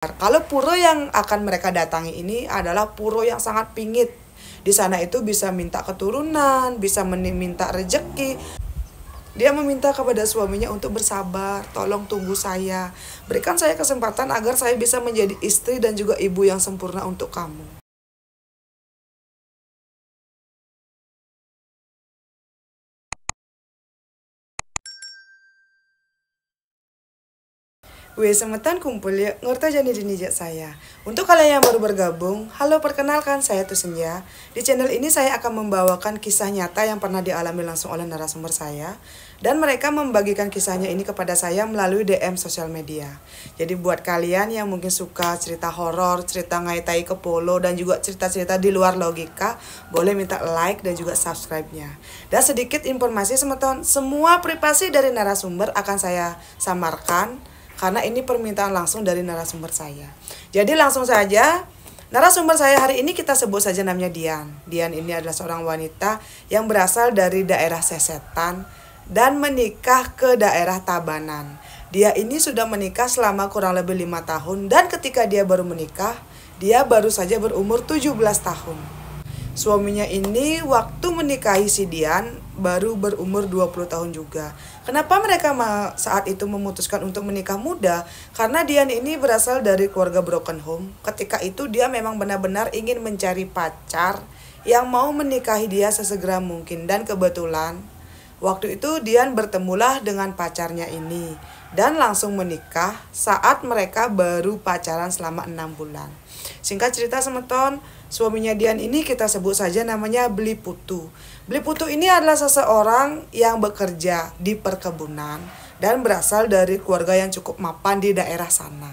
Kalau pura yang akan mereka datangi ini adalah pura yang sangat pingit. Di sana itu bisa minta keturunan, bisa minta rejeki. Dia meminta kepada suaminya untuk bersabar, tolong tunggu saya. Berikan saya kesempatan agar saya bisa menjadi istri dan juga ibu yang sempurna untuk kamu. Weh, semetan kumpul ya, ngerti jadi dinijak saya. Untuk kalian yang baru bergabung, halo, perkenalkan saya Tusenja. Di channel ini saya akan membawakan kisah nyata yang pernah dialami langsung oleh narasumber saya. Dan mereka membagikan kisahnya ini kepada saya melalui DM sosial media. Jadi buat kalian yang mungkin suka cerita horor, cerita ngaitai ke polo, dan juga cerita-cerita di luar logika, boleh minta like dan juga subscribe-nya. Dan sedikit informasi semeton, semua privasi dari narasumber akan saya samarkan, karena ini permintaan langsung dari narasumber saya. Jadi langsung saja, narasumber saya hari ini kita sebut saja namanya Dian. Dian ini adalah seorang wanita yang berasal dari daerah Sesetan dan menikah ke daerah Tabanan. Dia ini sudah menikah selama kurang lebih 5 tahun, dan ketika dia baru menikah, dia baru saja berumur 17 tahun. Suaminya ini waktu menikahi si Dian baru berumur 20 tahun juga. Kenapa mereka saat itu memutuskan untuk menikah muda? Karena Dian ini berasal dari keluarga broken home. Ketika itu dia memang benar-benar ingin mencari pacar yang mau menikahi dia sesegera mungkin. Dan kebetulan waktu itu Dian bertemulah dengan pacarnya ini dan langsung menikah saat mereka baru pacaran selama 6 bulan. Singkat cerita semeton, suaminya Dian ini kita sebut saja namanya Beli Putu. Beli Putu ini adalah seseorang yang bekerja di perkebunan dan berasal dari keluarga yang cukup mapan di daerah sana.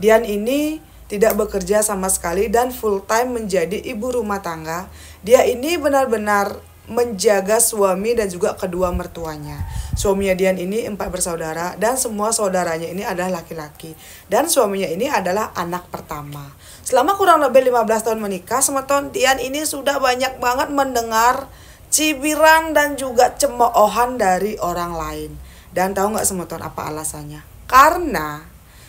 Dian ini tidak bekerja sama sekali dan full time menjadi ibu rumah tangga. Dia ini benar-benar menjaga suami dan juga kedua mertuanya. Suaminya Dian ini 4 bersaudara dan semua saudaranya ini adalah laki-laki. Dan suaminya ini adalah anak pertama. Selama kurang lebih 15 tahun menikah, semeton, Dian ini sudah banyak banget mendengar cibiran dan juga cemoohan dari orang lain. Dan tahu nggak semeton apa alasannya? Karena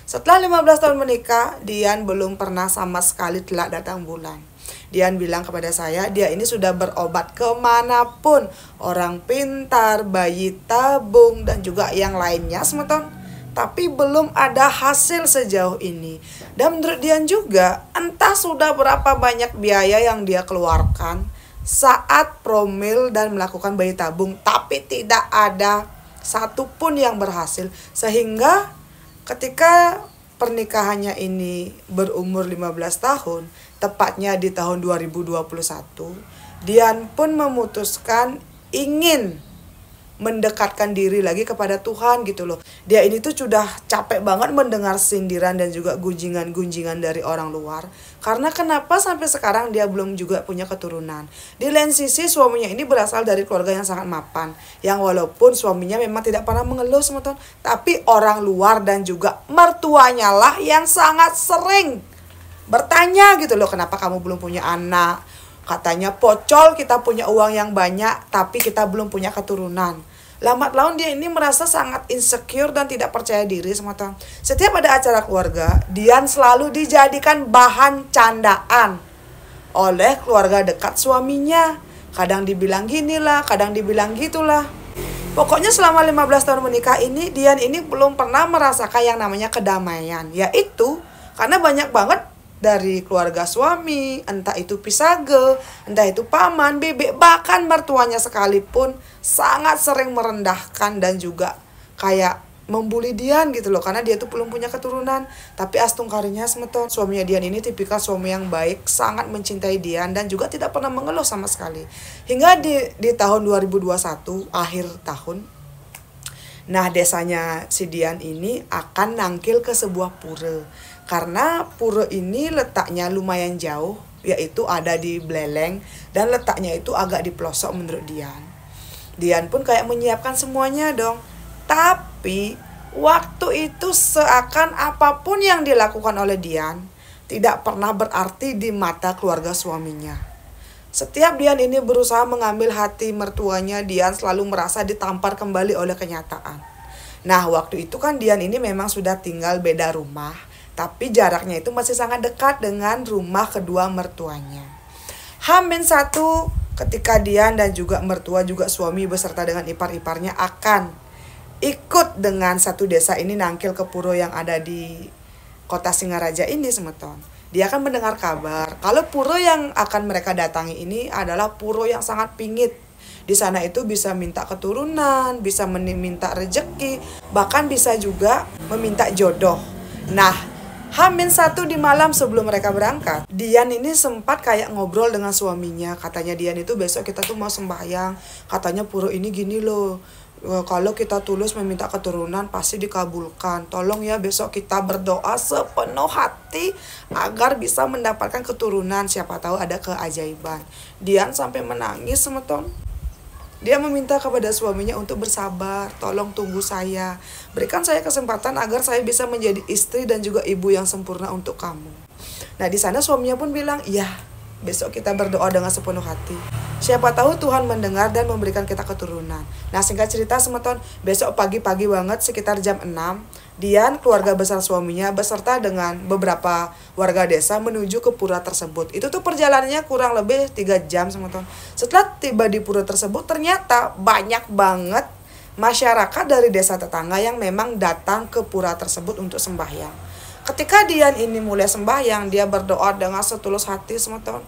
setelah 15 tahun menikah, Dian belum pernah sama sekali telah datang bulan. Dian bilang kepada saya, dia ini sudah berobat kemanapun, orang pintar, bayi tabung, dan juga yang lainnya semeton, tapi belum ada hasil sejauh ini. Dan menurut Dian juga, entah sudah berapa banyak biaya yang dia keluarkan saat promil dan melakukan bayi tabung, tapi tidak ada satupun yang berhasil. Sehingga ketika pernikahannya ini berumur 15 tahun, tepatnya di tahun 2021, Dian pun memutuskan ingin mendekatkan diri lagi kepada Tuhan gitu loh. Dia ini tuh sudah capek banget mendengar sindiran dan juga gunjingan-gunjingan dari orang luar. Karena kenapa sampai sekarang dia belum juga punya keturunan. Di lain sisi suaminya ini berasal dari keluarga yang sangat mapan. Yang walaupun suaminya memang tidak pernah mengeluh semeton, tapi orang luar dan juga mertuanya lah yang sangat sering bertanya gitu loh, kenapa kamu belum punya anak? Katanya pocol, kita punya uang yang banyak tapi kita belum punya keturunan. Lambat laun dia ini merasa sangat insecure dan tidak percaya diri semata. Setiap ada acara keluarga, Dian selalu dijadikan bahan candaan oleh keluarga dekat suaminya. Kadang dibilang gini lah, kadang dibilang gitulah. Pokoknya selama 15 tahun menikah ini, Dian ini belum pernah merasakan yang namanya kedamaian. Yaitu karena banyak banget dari keluarga suami, entah itu pisage, entah itu paman, bibi, bahkan mertuanya sekalipun sangat sering merendahkan dan juga kayak membuli Dian gitu loh, karena dia tuh belum punya keturunan. Tapi astungkarinya semeton, suaminya Dian ini tipikal suami yang baik, sangat mencintai Dian dan juga tidak pernah mengeluh sama sekali. Hingga di tahun 2021, akhir tahun, nah desanya si Dian ini akan nangkil ke sebuah pura. Karena pura ini letaknya lumayan jauh, yaitu ada di Bleleng, dan letaknya itu agak di pelosok menurut Dian. Dian pun kayak menyiapkan semuanya dong. Tapi waktu itu seakan apapun yang dilakukan oleh Dian tidak pernah berarti di mata keluarga suaminya. Setiap Dian ini berusaha mengambil hati mertuanya, Dian selalu merasa ditampar kembali oleh kenyataan. Nah waktu itu kan Dian ini memang sudah tinggal beda rumah Tapi jaraknya itu masih sangat dekat dengan rumah kedua mertuanya. H-1 ketika Dian dan juga mertua juga suami beserta dengan ipar-iparnya akan ikut dengan satu desa ini nangkil ke pura yang ada di kota Singaraja ini semeton. Dia akan mendengar kabar kalau pura yang akan mereka datangi ini adalah pura yang sangat pingit. Di sana itu bisa minta keturunan, bisa meminta rejeki, bahkan bisa juga meminta jodoh. Nah, H-1 di malam sebelum mereka berangkat, Dian ini sempat kayak ngobrol dengan suaminya. Katanya Dian itu besok kita tuh mau sembahyang. Katanya pura ini gini loh, kalau kita tulus meminta keturunan pasti dikabulkan. Tolong ya besok kita berdoa sepenuh hati agar bisa mendapatkan keturunan. Siapa tahu ada keajaiban. Dian sampai menangis semeton. Dia meminta kepada suaminya untuk bersabar. Tolong tunggu saya. Berikan saya kesempatan agar saya bisa menjadi istri dan juga ibu yang sempurna untuk kamu. Nah di sana suaminya pun bilang, iya besok kita berdoa dengan sepenuh hati. Siapa tahu Tuhan mendengar dan memberikan kita keturunan. Nah singkat cerita semeton, besok pagi-pagi banget sekitar jam 6, Dian, keluarga besar suaminya beserta dengan beberapa warga desa menuju ke pura tersebut. Itu tuh perjalanannya kurang lebih 3 jam semeton. Setelah tiba di pura tersebut ternyata banyak banget masyarakat dari desa tetangga yang memang datang ke pura tersebut untuk sembahyang. Ketika Dian ini mulai sembahyang, dia berdoa dengan setulus hati semeton.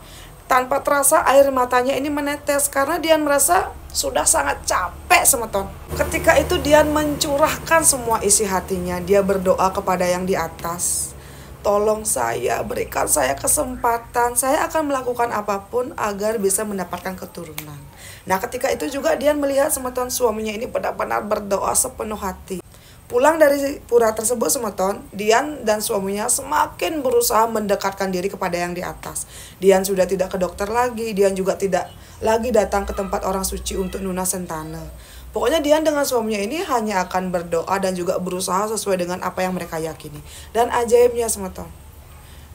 Tanpa terasa air matanya ini menetes karena Dian merasa sudah sangat capek semeton. Ketika itu Dian mencurahkan semua isi hatinya. Dia berdoa kepada yang di atas. Tolong saya, berikan saya kesempatan. Saya akan melakukan apapun agar bisa mendapatkan keturunan. Nah ketika itu juga Dian melihat semeton suaminya ini benar-benar berdoa sepenuh hati. Pulang dari pura tersebut semeton, Dian dan suaminya semakin berusaha mendekatkan diri kepada yang di atas. Dian sudah tidak ke dokter lagi, Dian juga tidak lagi datang ke tempat orang suci untuk nuna sentana. Pokoknya Dian dengan suaminya ini hanya akan berdoa dan juga berusaha sesuai dengan apa yang mereka yakini. Dan ajaibnya semeton,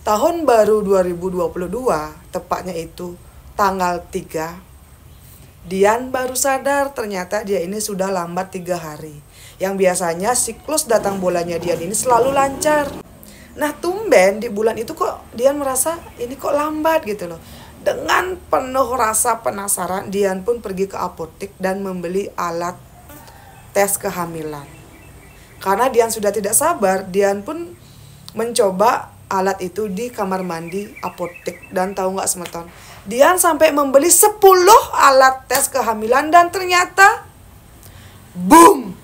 tahun baru 2022, tepatnya itu tanggal 3, Dian baru sadar ternyata dia ini sudah lambat 3 hari. Yang biasanya siklus datang bulannya Dian ini selalu lancar. Nah tumben di bulan itu kok Dian merasa ini kok lambat gitu loh. Dengan penuh rasa penasaran, Dian pun pergi ke apotek dan membeli alat tes kehamilan. Karena Dian sudah tidak sabar, Dian pun mencoba alat itu di kamar mandi apotek. Dan tahu nggak semeton, Dian sampai membeli 10 alat tes kehamilan dan ternyata boom!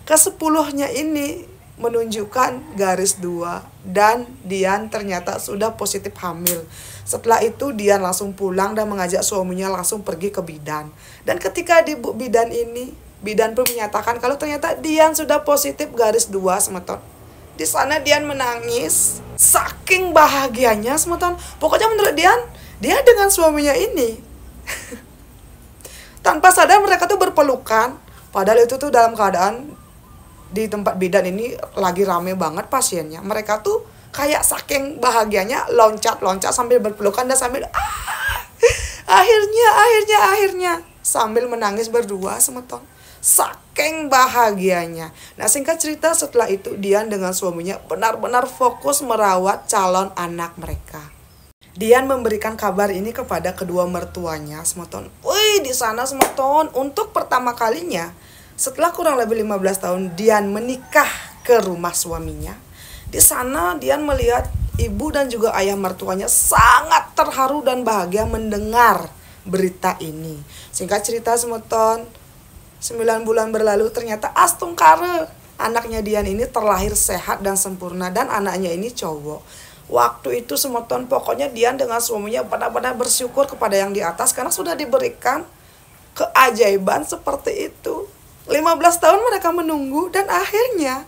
Ke-10-nya ini menunjukkan garis 2 dan Dian ternyata sudah positif hamil. Setelah itu Dian langsung pulang dan mengajak suaminya langsung pergi ke bidan. Dan ketika di bidan ini, bidan pun menyatakan kalau ternyata Dian sudah positif garis 2 semeton. Di sana Dian menangis saking bahagianya semeton. Pokoknya menurut Dian, dia dengan suaminya ini tanpa sadar mereka tuh berpelukan. Padahal itu tuh dalam keadaan di tempat bidan ini lagi rame banget pasiennya. Mereka tuh kayak saking bahagianya loncat-loncat sambil berpelukan dan sambil akhirnya sambil menangis berdua semeton. Saking bahagianya. Nah singkat cerita setelah itu Dian dengan suaminya benar-benar fokus merawat calon anak mereka. Dian memberikan kabar ini kepada kedua mertuanya semeton. Wih di sana semeton untuk pertama kalinya setelah kurang lebih 15 tahun Dian menikah ke rumah suaminya. Di sana Dian melihat ibu dan juga ayah mertuanya sangat terharu dan bahagia mendengar berita ini. Singkat cerita semeton, 9 bulan berlalu ternyata Astungkare, anaknya Dian ini terlahir sehat dan sempurna dan anaknya ini cowok. Waktu itu semeton pokoknya Dian dengan suaminya benar-benar bersyukur kepada yang di atas karena sudah diberikan keajaiban seperti itu. 15 tahun mereka menunggu dan akhirnya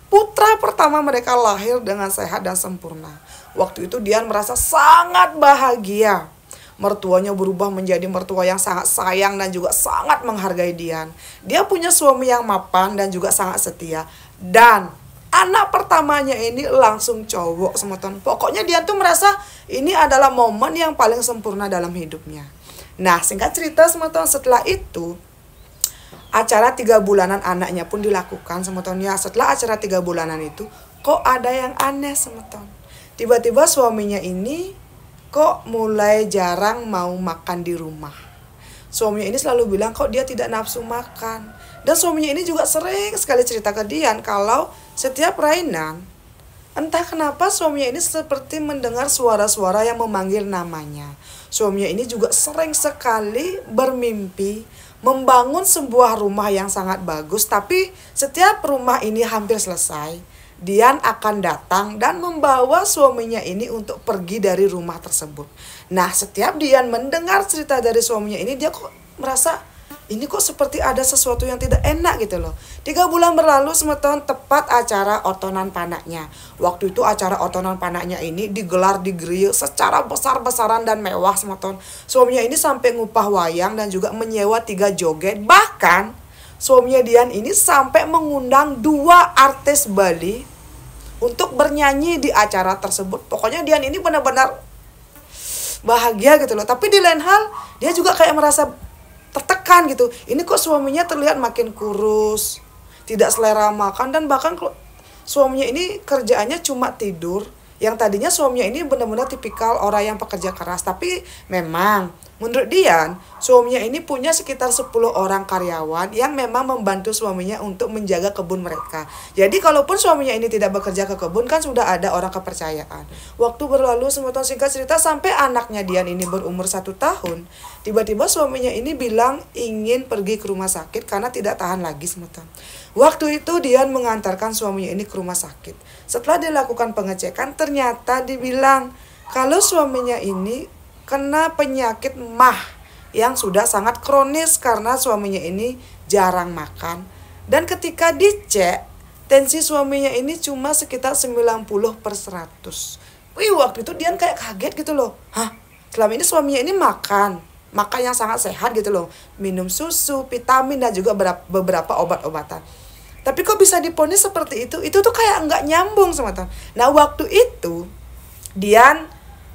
putra pertama mereka lahir dengan sehat dan sempurna. Waktu itu Dian merasa sangat bahagia. Mertuanya berubah menjadi mertua yang sangat sayang dan juga sangat menghargai Dian. Dia punya suami yang mapan dan juga sangat setia. Dan anak pertamanya ini langsung cowok semeton. Pokoknya Dian tuh merasa ini adalah momen yang paling sempurna dalam hidupnya. Nah singkat cerita semeton setelah itu acara 3 bulanan anaknya pun dilakukan semeton ya. Setelah acara 3 bulanan itu kok ada yang aneh semeton. Tiba-tiba suaminya ini kok mulai jarang mau makan di rumah. Suaminya ini selalu bilang kok dia tidak nafsu makan. Dan suaminya ini juga sering sekali cerita ke Dian kalau setiap rainan, entah kenapa suaminya ini seperti mendengar suara-suara yang memanggil namanya. Suaminya ini juga sering sekali bermimpi membangun sebuah rumah yang sangat bagus, tapi setiap rumah ini hampir selesai, Dian akan datang dan membawa suaminya ini untuk pergi dari rumah tersebut. Nah, setiap Dian mendengar cerita dari suaminya ini, dia kok merasa ini kok seperti ada sesuatu yang tidak enak gitu loh. 3 bulan berlalu semeton, tepat acara otonan panaknya. Waktu itu acara otonan panaknya ini digelar di grill secara besar-besaran dan mewah semeton. Suaminya ini sampai ngupah wayang dan juga menyewa 3 joget. Bahkan suaminya Dian ini sampai mengundang 2 artis Bali untuk bernyanyi di acara tersebut. Pokoknya Dian ini benar-benar bahagia gitu loh. Tapi di lain hal dia juga kayak merasa tertekan gitu. Ini kok suaminya terlihat makin kurus, tidak selera makan, dan bahkan suaminya ini kerjaannya cuma tidur. Yang tadinya suaminya ini benar-benar tipikal orang yang pekerja keras. Tapi memang menurut Dian, suaminya ini punya sekitar 10 orang karyawan yang memang membantu suaminya untuk menjaga kebun mereka. Jadi kalaupun suaminya ini tidak bekerja ke kebun, kan sudah ada orang kepercayaan. Waktu berlalu semeton, singkat cerita, sampai anaknya Dian ini berumur 1 tahun. Tiba-tiba suaminya ini bilang ingin pergi ke rumah sakit karena tidak tahan lagi semeton. Waktu itu Dian mengantarkan suaminya ini ke rumah sakit. Setelah dilakukan pengecekan, ternyata dibilang kalau suaminya ini kena penyakit MAH yang sudah sangat kronis karena suaminya ini jarang makan. Dan ketika dicek, tensi suaminya ini cuma sekitar 90/100. Wih, waktu itu Dian kayak kaget gitu loh. Hah? Selama ini suaminya ini makan yang sangat sehat gitu loh. Minum susu, vitamin, dan juga beberapa obat-obatan. Tapi kok bisa diponis seperti itu? Itu tuh kayak nggak nyambung sama teman. Nah, waktu itu Dian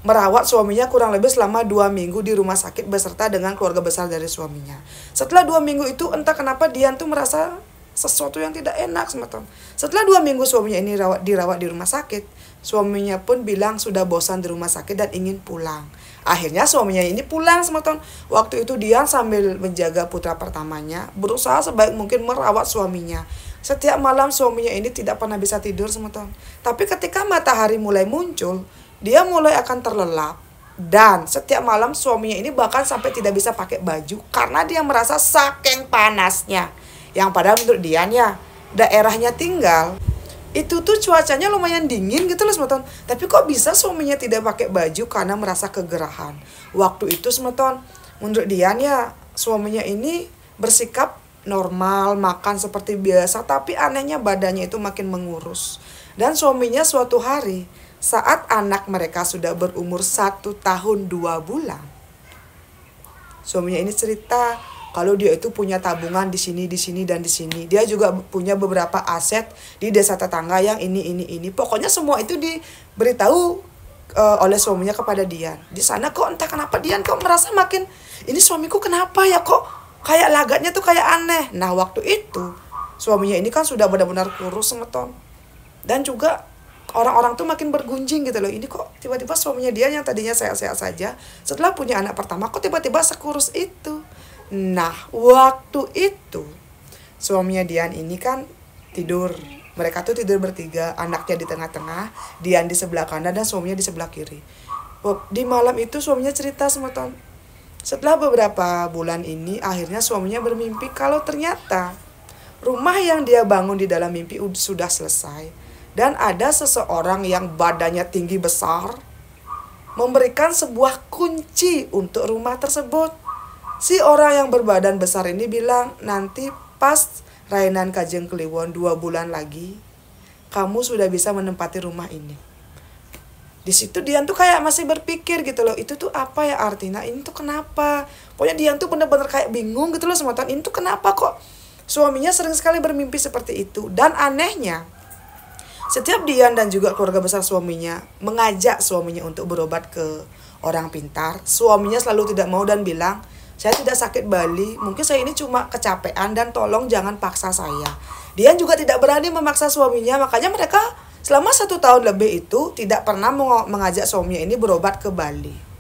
merawat suaminya kurang lebih selama 2 minggu di rumah sakit beserta dengan keluarga besar dari suaminya. Setelah 2 minggu itu entah kenapa Dian tuh merasa sesuatu yang tidak enak sama teman. Setelah 2 minggu suaminya ini dirawat di rumah sakit, suaminya pun bilang sudah bosan di rumah sakit dan ingin pulang. Akhirnya suaminya ini pulang sama teman. Waktu itu Dian sambil menjaga putra pertamanya berusaha sebaik mungkin merawat suaminya. Setiap malam suaminya ini tidak pernah bisa tidur sama teman. Tapi ketika matahari mulai muncul, dia mulai akan terlelap. Dan setiap malam suaminya ini bahkan sampai tidak bisa pakai baju karena dia merasa saking panasnya. Yang padahal menurut Dian ya, daerahnya tinggal itu tuh cuacanya lumayan dingin gitu loh semeton. Tapi kok bisa suaminya tidak pakai baju karena merasa kegerahan. Waktu itu semeton, menurut Dian ya, suaminya ini bersikap normal, makan seperti biasa, tapi anehnya badannya itu makin mengurus. Dan suaminya suatu hari, saat anak mereka sudah berumur 1 tahun 2 bulan, suaminya ini cerita kalau dia itu punya tabungan di sini, dan di sini. Dia juga punya beberapa aset di desa tetangga yang ini. Pokoknya semua itu diberitahu oleh suaminya kepada Dian. Di sana kok entah kenapa Dian kok merasa makin, ini suamiku kenapa ya kok kayak lagatnya tuh kayak aneh. Nah, waktu itu suaminya ini kan sudah benar-benar kurus semeton. Dan juga orang-orang tuh makin bergunjing gitu loh. Ini kok tiba-tiba suaminya Dian yang tadinya sehat-sehat saja, setelah punya anak pertama kok tiba-tiba sekurus itu. Nah, waktu itu suaminya Dian ini kan tidur. Mereka tuh tidur bertiga, anaknya di tengah-tengah, Dian di sebelah kanan, dan suaminya di sebelah kiri. Di malam itu suaminya cerita semeton. Setelah beberapa bulan ini, akhirnya suaminya bermimpi kalau ternyata rumah yang dia bangun di dalam mimpi sudah selesai. Dan ada seseorang yang badannya tinggi besar memberikan sebuah kunci untuk rumah tersebut. Si orang yang berbadan besar ini bilang, nanti pas Rainan Kajeng Kliwon 2 bulan lagi, kamu sudah bisa menempati rumah ini. Di situ Dian tuh kayak masih berpikir gitu loh, itu tuh apa ya artinya, ini tuh kenapa? Pokoknya Dian tuh bener-bener kayak bingung gitu loh semeton, ini tuh kenapa kok suaminya sering sekali bermimpi seperti itu. Dan anehnya, setiap Dian dan juga keluarga besar suaminya mengajak suaminya untuk berobat ke orang pintar, suaminya selalu tidak mau dan bilang, saya tidak sakit Bali, mungkin saya ini cuma kecapean dan tolong jangan paksa saya. Dian juga tidak berani memaksa suaminya, makanya mereka Selama 1 tahun lebih itu tidak pernah mengajak suaminya ini berobat ke Bali.